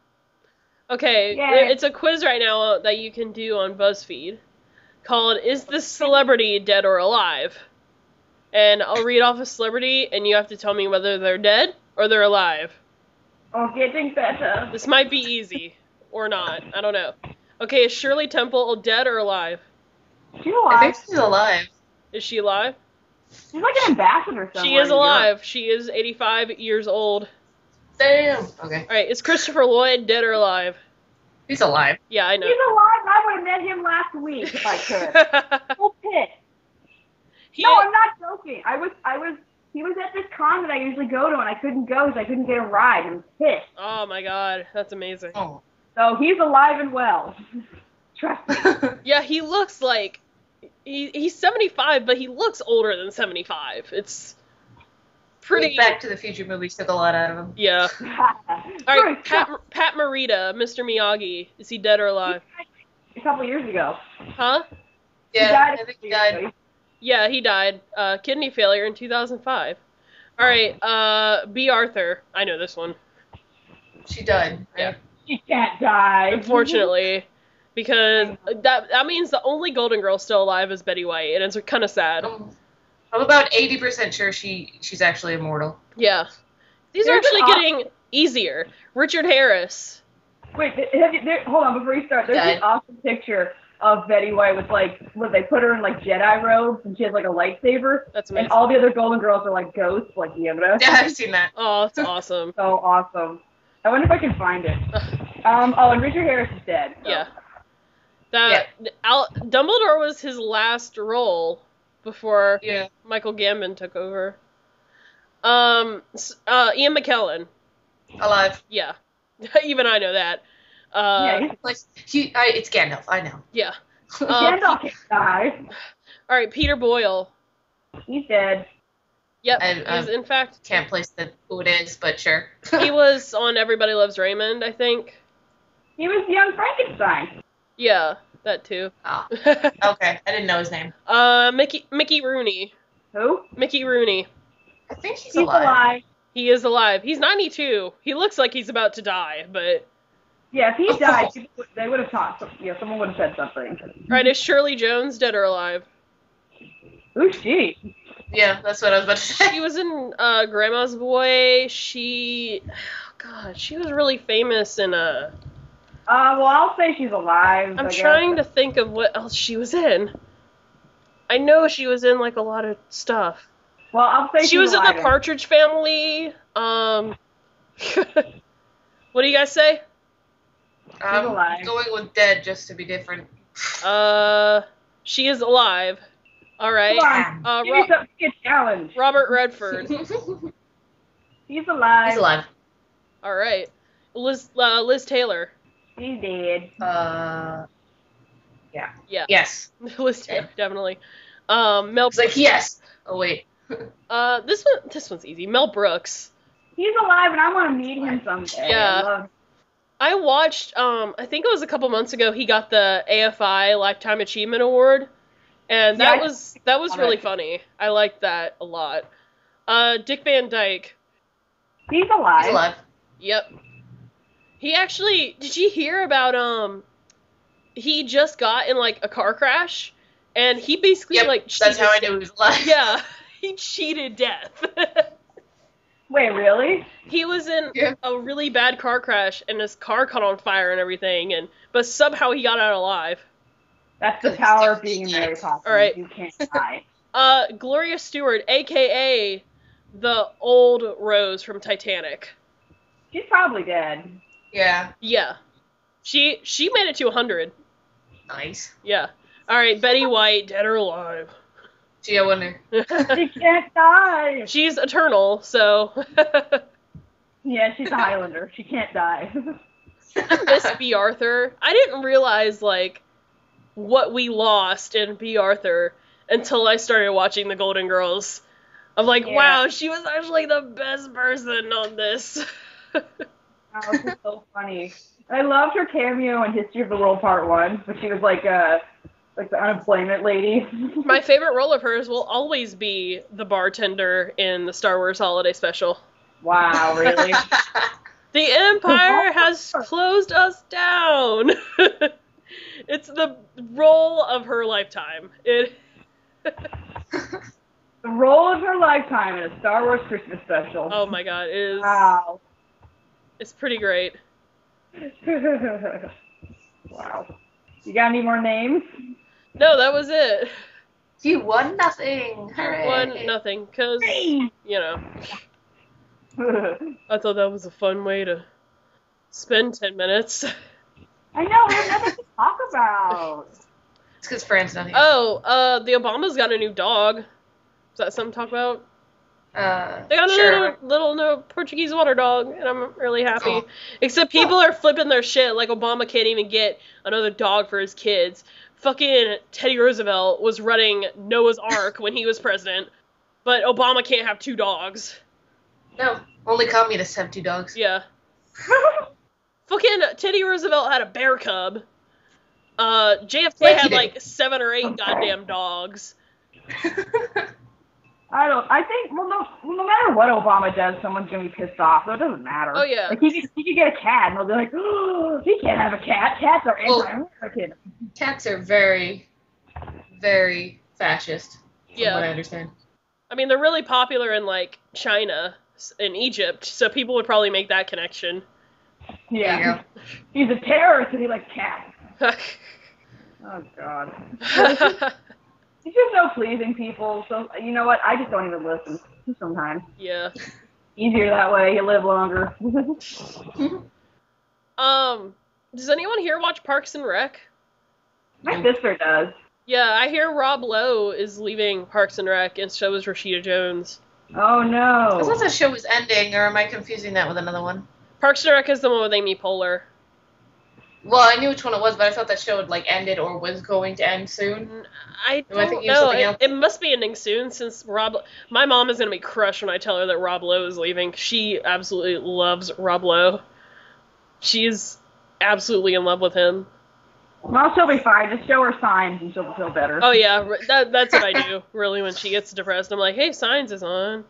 Okay, Yay. it's a quiz right now that you can do on BuzzFeed called Is This Celebrity Dead or Alive? And I'll read off a celebrity and you have to tell me whether they're dead or they're alive. Oh, getting better. This might be easy or not. I don't know. Okay, is Shirley Temple dead or alive? She's I alive. think she's alive. Is she alive? She's like an ambassador somewhere. She is in Europe. alive. She is 85 years old. Damn. Okay. Alright, is Christopher Lloyd dead or alive? He's alive. Yeah, I know. He's alive. I would have met him last week if I could. So pissed. He- No, I'm not joking. He was at this con that I usually go to, and I couldn't go because I couldn't get a ride. I'm pissed. Oh my god, that's amazing. Oh. So he's alive and well. Trust me. Yeah, he looks like he's 75, but he looks older than 75. It's pretty. Back to the Future movies took a lot out of him. Yeah. All right, Pat Morita, Mr. Miyagi, is he dead or alive? A couple years ago. Huh? Yeah, I think he died. Yeah, he died. Kidney failure in 2005. All right, B. Arthur. I know this one. She died. Yeah. She can't die. Unfortunately, because that means the only Golden Girl still alive is Betty White, and it's kind of sad. I'm about 80% sure she's actually immortal. Yeah. These are There's actually an getting easier. Richard Harris. Wait, hold on, before you start, there's Died. this awesome picture of Betty White with they put her in like Jedi robes and she has like a lightsaber. That's amazing. And all the other Golden Girls are like ghosts, like Yoda. Yeah, I've seen that. Oh, that's awesome. So awesome. I wonder if I can find it. And Richard Harris is dead. So. Yeah. Dumbledore was his last role before Yeah. Michael Gambon took over. Ian McKellen. Alive. Yeah. Even I know that. Yeah, Like it's Gandalf. I know. Yeah. Gandalf can't die. All right, Peter Boyle. He's dead. Yep. I He's in fact can't place who it is, but sure. he was on Everybody Loves Raymond, I think. He was young Frankenstein. Yeah, that too. Oh, okay. I didn't know his name. Mickey Rooney. Who? Mickey Rooney. I think he's He's alive. He is alive. He's 92. He looks like he's about to die, but... Yeah, if he died, they would have talked. Yeah, someone would have said something. Alright, is Shirley Jones dead or alive? Who's she? Yeah, that's what I was about to say. She was in Grandma's Boy. She was really famous in Well, I'll say she's alive. I'm trying to think of what else she was in. I know she was in, like, a lot of stuff. Well, I'll say She was in alive. the Partridge Family. What do you guys say? I'm alive. going with dead just to be different. She is alive. All right. Come on, give me something to get challenged. Robert Redford. He's alive. He's alive. All right. Liz Taylor. He's dead. Yeah. Yeah. Yes. Liz Taylor, definitely. Mel. It's like, yes. Oh, wait. This one's easy. Mel Brooks. He's alive, and I want to meet him someday. Yeah. I watched, I think it was a couple months ago, he got the AFI Lifetime Achievement Award, and that was really funny. I liked that a lot. Dick Van Dyke. He's alive. He's alive. Yep. He actually, did you hear about, he just got in, like, a car crash, and he basically, like, that's how I knew he was alive. Yeah, he cheated death. Wait, really? He was in a really bad car crash, and his car caught on fire and everything, but somehow he got out alive. That's the power of being Mary Poppins. All right. You can't die. Gloria Stewart, a.k.a. the old Rose from Titanic. She's probably dead. Yeah. Yeah. She made it to 100. Nice. Yeah. All right, Betty White, dead or alive. Gee, I wonder. She can't die. She's eternal, so. Yeah, she's a Highlander. She can't die. Miss B. Arthur. I didn't realize, like, what we lost in B. Arthur until I started watching The Golden Girls. I'm like, wow, she was actually the best person on this. Oh, this is so funny. I loved her cameo in History of the World Part 1, but she was like the unemployment lady. My favorite role of hers will always be the bartender in the Star Wars Holiday Special. Wow, really? The Empire has closed us down. It's the role of her lifetime. The role of her lifetime in a Star Wars Christmas special. Oh my god, it is. Wow. It's pretty great. Wow. You got any more names? No, that was it. You won nothing. Hooray. Won nothing, because, you know, I thought that was a fun way to spend 10 minutes. I know, we have nothing to talk about. It's because Fran's not here. Oh, the Obamas got a new dog. Is that something to talk about? They got a little Portuguese water dog, and I'm really happy. Oh. Except people are flipping their shit, like Obama can't even get another dog for his kids. Fucking Teddy Roosevelt was running Noah's Ark when he was president, but Obama can't have 2 dogs. No, only communists have 2 dogs. Yeah. Fucking Teddy Roosevelt had a bear cub. JFK had like 7 or 8 goddamn dogs. I think, no matter what Obama does, someone's going to be pissed off, so it doesn't matter. Oh, yeah. Like, he could get a cat, and they'll be like, oh, he can't have a cat. Cats are anti-American. Cats are very, very fascist, from what I understand. I mean, they're really popular in, like, China and Egypt, so people would probably make that connection. Yeah. There you go. He's a terrorist, and he likes cats. Oh, God. He's just so pleasing people, so, you know what, I just don't even listen sometimes. Yeah. Easier that way, you live longer. Does anyone here watch Parks and Rec? My sister does. Yeah, I hear Rob Lowe is leaving Parks and Rec, and so is Rashida Jones. Oh, no. I thought that show was ending, or am I confusing that with another one? Parks and Rec is the one with Amy Poehler. Well, I knew which one it was, but I thought that show had, like, ended or was going to end soon. I Am I don't thinking of know. something else? It must be ending soon, since my mom is going to be crushed when I tell her that Rob Lowe is leaving. She absolutely loves Rob Lowe. She's absolutely in love with him. Well, she'll be fine. Just show her signs and she'll feel better. Oh, yeah. That's what I do, really, when she gets depressed. I'm like, hey, Signs is on.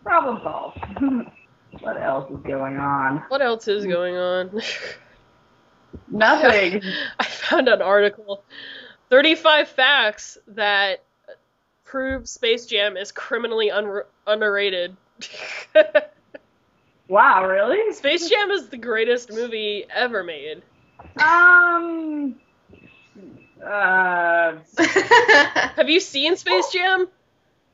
Problem solved. What else is going on? What else is going on? Nothing. I found an article. 35 facts that prove Space Jam is criminally underrated. Wow, really? Space Jam is the greatest movie ever made. Have you seen Space Jam?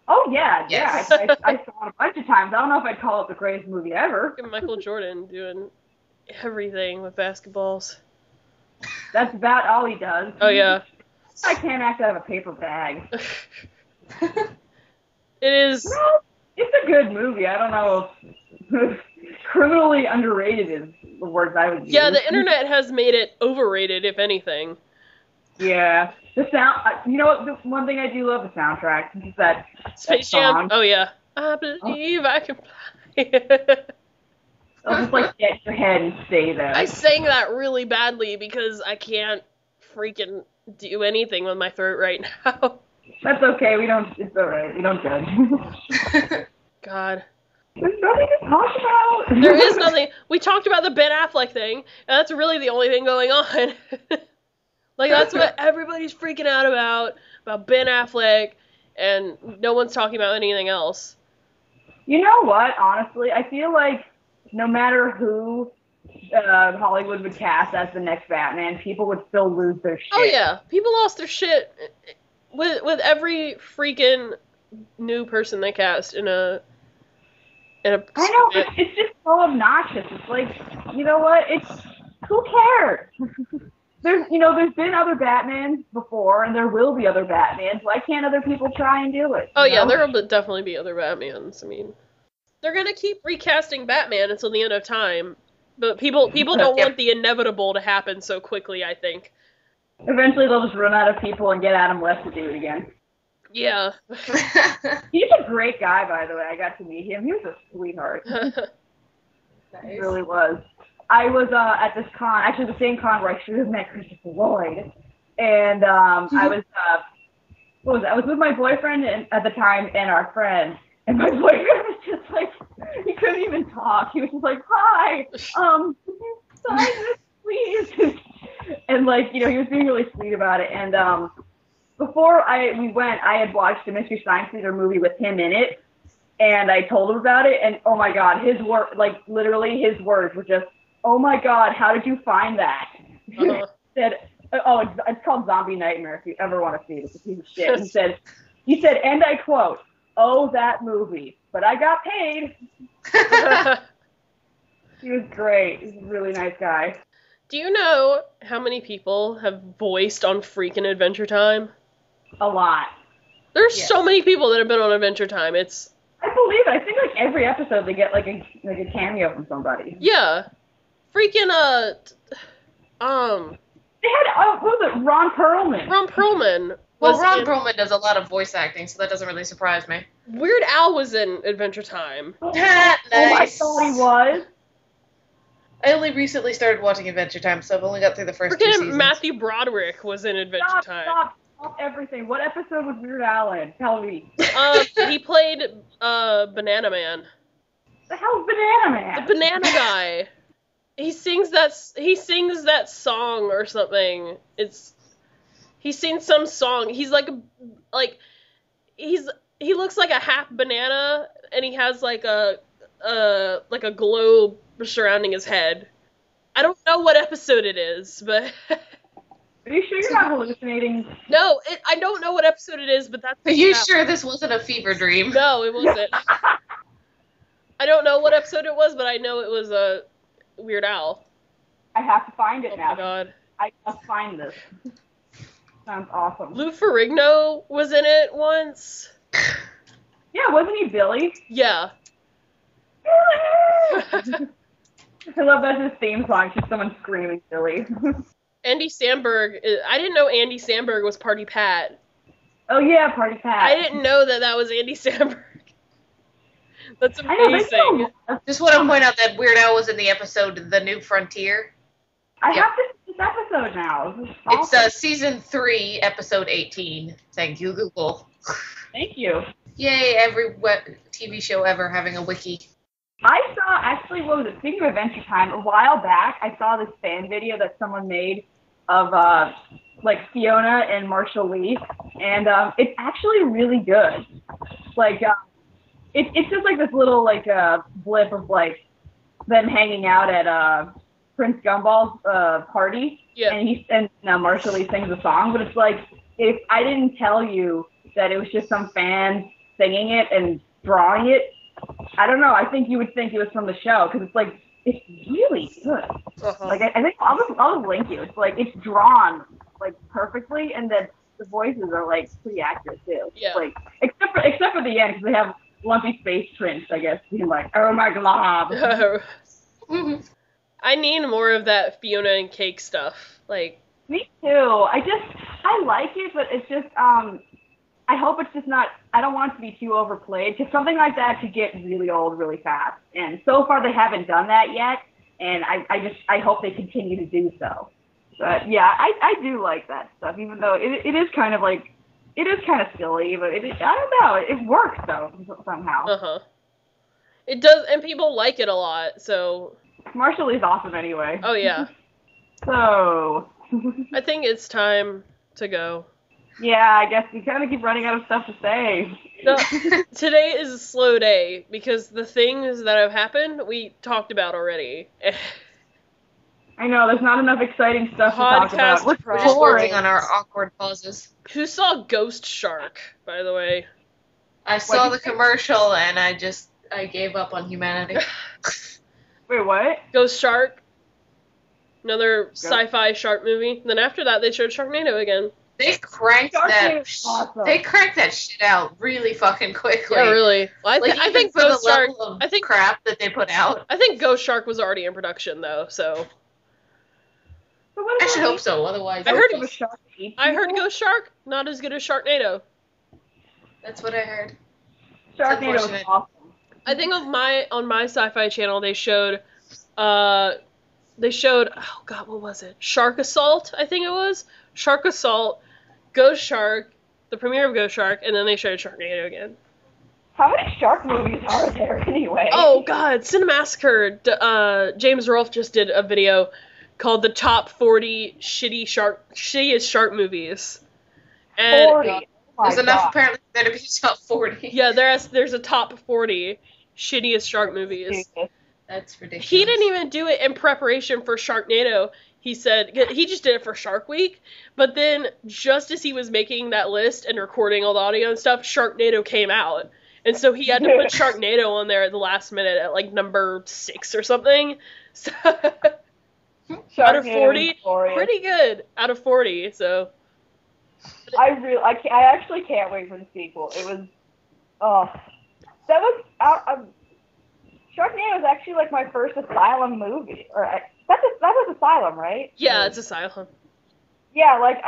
Oh, yeah, Yes. yeah. I saw it a bunch of times. I don't know if I'd call it the greatest movie ever. Look at Michael Jordan doing everything with basketballs. That's about all he does. Oh, yeah. I can't act out of a paper bag. It is. No, it's a good movie. I don't know if criminally underrated is the words I would use. Yeah, the internet has made it overrated, if anything. Yeah. The sound, you know what, the one thing I do love the soundtrack is that Space Jam? Oh, yeah. I believe I can fly. I'll just like get in your head and stay there. I sang that really badly because I can't freaking do anything with my throat right now. That's okay. It's alright. We don't judge. God. There's nothing to talk about. There is nothing. We talked about the Ben Affleck thing, and that's really the only thing going on. Like, that's what everybody's freaking out about Ben Affleck, and no one's talking about anything else. You know what? Honestly, I feel like no matter who Hollywood would cast as the next Batman, people would still lose their shit. Oh, yeah. People lost their shit with every freaking new person they cast in a I know, it's just so obnoxious. It's like, you know what? Who cares? There's been other Batmans before, and there will be other Batmans. Why can't other people try and do it? Oh, yeah, there will definitely be other Batmans. I mean, they're gonna keep recasting Batman until the end of time, but people don't want the inevitable to happen so quickly, I think. Eventually they'll just run out of people and get Adam West to do it again. Yeah. He's a great guy, by the way. I got to meet him. He was a sweetheart. He really was. I was at this con, actually the same con where I should have met Christopher Lloyd, and I was with my boyfriend at the time and our friend, and my boyfriend was just like, he couldn't even talk. He was just like, "Hi, can you sign this, please?" And like, he was being really sweet about it. And before we went, I had watched a Mystery Science Theater movie with him in it, and I told him about it, and oh my god, literally his words were just, "Oh my god, how did you find that?" Uh-huh. He said, "Oh, it's called Zombie Nightmare if you ever want to see it. It's a piece of shit." He said, and I quote, "Oh, that movie, but I got paid." He was great. He's a really nice guy. Do you know how many people have voiced on freaking Adventure Time? A lot. There's so many people that have been on Adventure Time. I believe it. I think like every episode they get like a cameo from somebody. Yeah. Freaking, They had, what was it, Ron Perlman. Ron Perlman. Ron Perlman does a lot of voice acting, so that doesn't really surprise me. Weird Al was in Adventure Time. Nice. Oh, I thought he was. I only recently started watching Adventure Time, so I've only got through the first 2 Freaking seasons. Matthew Broderick was in Adventure Time. Stop everything. What episode was Weird Al in? Tell me. He played Banana Man. The hell's Banana Man? The banana guy. He sings that song or something. He sings some song. He's he looks like a half banana, and he has like a globe surrounding his head. I don't know what episode it is, but Are you sure you're not hallucinating? no, I don't know what episode it is, but that's. Are you sure this wasn't a fever dream? No, it wasn't. I don't know what episode it was, but I know it was a Weird Al. I have to find it now. Oh my god. I must find this. Sounds awesome. Lou Ferrigno was in it once. Yeah, wasn't he Billy? Yeah. I love that's his theme song, just someone screaming Billy. Andy Samberg. I didn't know Andy Samberg was Party Pat. Oh yeah, Party Pat. I didn't know that was Andy Samberg. That's I know, amazing. Just want to point out that Weird Al was in the episode The New Frontier. I have to see this episode now. This is It's awesome. season 3, episode 18. Thank you, Google. Thank you. Yay, every TV show ever having a wiki. I saw, actually, what was it? Speaking of Adventure Time, a while back, I saw this fan video that someone made of, Fiona and Marshall Lee, and it's actually really good. Like, it's just, like, this little, blip of, them hanging out at Prince Gumball's party, Yeah. and Marshall Lee sings a song, but it's like, if I didn't tell you that it was just some fans singing it and drawing it, I don't know, I think you would think it was from the show, because it's like, it's really good. Uh-huh. Like, I think I'll just link you. It's like, it's drawn like perfectly, and then the voices are like pretty accurate too. Yeah. Like, except for the end, because they have Lumpy Space Prince, I guess, being like, oh my god. I need more of that Fiona and Cake stuff. Like, Me too. I like it, but it's just, I hope it's just not, I don't want it to be too overplayed, because something like that could get really old really fast. And so far they haven't done that yet, and I hope they continue to do so. But yeah, I do like that stuff, even though it is kind of like, it is kind of silly, but I don't know, it works though, somehow. uh-huh. It does, and people like it a lot, so, Marshall Lee's awesome anyway. oh yeah. So, I think it's time to go. yeah, I guess we kind of keep running out of stuff to say. No, today is a slow day, because the things that have happened, we talked about already. I know, there's not enough exciting stuff to talk about. Podcast We're We're just boring. working on our awkward pauses. Who saw Ghost Shark, by the way? I saw did the you say? commercial and I gave up on humanity. Wait, what? Ghost Shark. Another sci-fi shark movie. Then after that, they showed Sharknado again. They cranked Sharknado is awesome. They cranked that shit out really fucking quickly. Yeah, really. Well, I Like, think for the Ghost Shark. level of I think crap that they put out. Ghost Shark was already in production though. So So what I about should hope so. Otherwise, I heard- Ghost of a Shark to eat I heard people? Ghost Shark not as good as Sharknado. that's what I heard. Sharknado was unfortunate. awesome. I think on my Sci-Fi channel they showed oh god, what was it? Shark Assault, I think it was. Shark Assault, Ghost Shark, the premiere of Ghost Shark, and then they showed Sharknado again. How many shark movies are there anyway? Oh god, Cinemassacre. James Rolfe just did a video called the top 40 shittiest shark movies. And 40. Oh my There's enough God. apparently for there to be top 40. yeah, there's a top 40 shittiest shark movies. Jesus. That's ridiculous. He didn't even do it in preparation for Sharknado. He said he just did it for Shark Week, but then just as he was making that list and recording all the audio and stuff, Sharknado came out. And so he had to put Sharknado on there at the last minute at like number 6 or something. So out of Sharknado 40, is glorious. pretty good out of 40, so. I actually can't wait for the sequel. It was, that was, Sharknado was actually like my first Asylum movie, that was Asylum, right? Yeah, it's Asylum. Yeah, like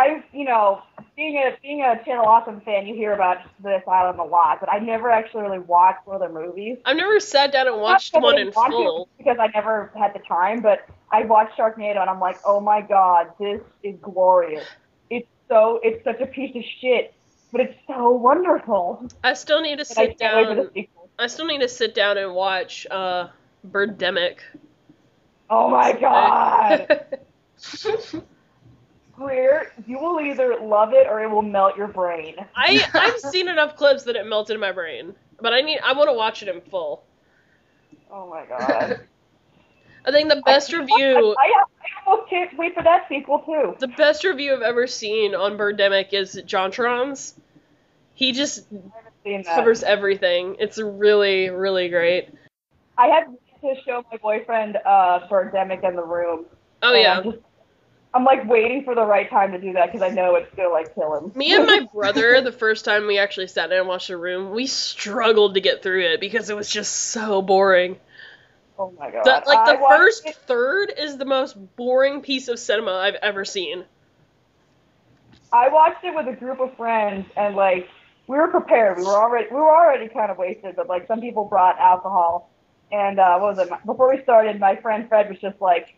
being a Channel Awesome fan, you hear about the Asylum a lot, but I never actually really watched other movies. I've never sat down and watched Not that I one didn't in watch full. it because I never had the time, but I watched Sharknado and I'm like, oh my god, this is glorious. It's such a piece of shit, but it's so wonderful. I still need to And I sit can't wait for down. the sequel. I still need to sit down and watch Birdemic. Oh my god. Clear, you will either love it or it will melt your brain. I've seen enough clips that it melted my brain, but I want to watch it in full. Oh my god. I think the best review, I almost can't wait for that sequel too. the best review I've ever seen on Birdemic is Jontron's. He just I haven't seen that. covers everything. It's really, really great. I had to show my boyfriend Birdemic in the Room. Oh And yeah. I'm like waiting for the right time to do that because I know it's gonna like kill him. Me and my brother, the first time we actually sat down and watched The Room, we struggled to get through it because it was just so boring. Oh my god. The I watched first it- third is the most boring piece of cinema I've ever seen. I watched it with a group of friends and like we were prepared. We were already kind of wasted, but like some people brought alcohol. And what was it? Before we started, my friend Fred was just like,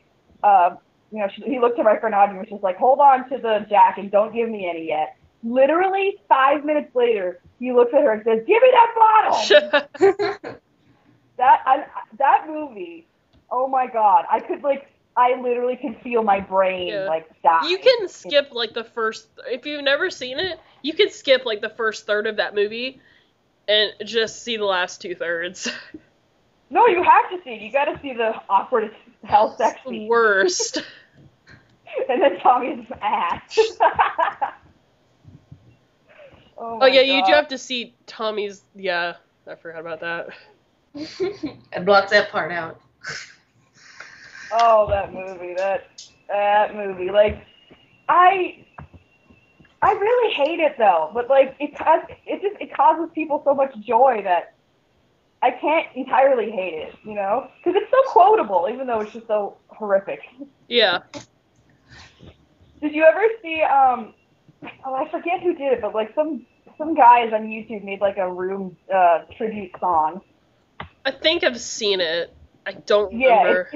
he looked at my friend Audrey and was just like, hold on to the jack and don't give me any yet. Literally 5 minutes later, he looks at her and says, "Give me that bottle." That movie, oh my god, I literally could feel my brain Yeah. like die. You can skip like the first, if you've never seen it, you can skip like the first third of that movie and just see the last 2/3. No, you have to see it. You got to see the awkward as hell sex scene. Worst. And then Tommy's ass. Oh Oh yeah, my you do God. have to see Tommy's. Yeah, I forgot about that. I blocked that part out. Oh, that movie. That movie. Like, I really hate it though, but like it causes people so much joy that I can't entirely hate it, you know? Because it's so quotable, even though it's just so horrific. Yeah. Did you ever see I forget who did it, but like some guys on YouTube made like a Room tribute song. I think I've seen it. I don't Yeah, remember.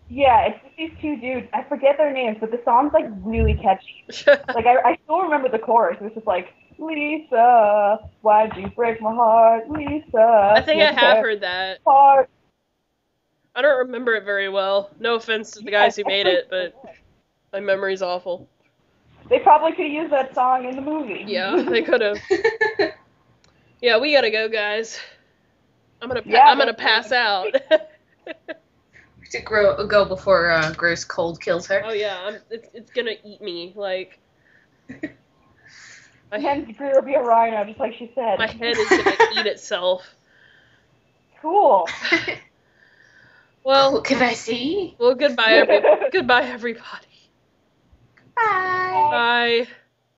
it's just these two dudes. I forget their names, but the song's like really catchy. Like I still remember the chorus. It was just like, Lisa, why'd you break my heart, Lisa? I think I have heard that. Heart. I don't remember it very well. No offense to the guys who made it, but my memory's awful. They probably could have used that song in the movie. Yeah, they could have. Yeah, we gotta go, guys. I'm gonna pass out. To go before gross cold kills her. Oh yeah, it's gonna eat me. Like, And Greer will be a rhino, just like she said. my head is gonna eat itself. Cool. Well, What can I see? goodbye, everybody. Bye. Bye.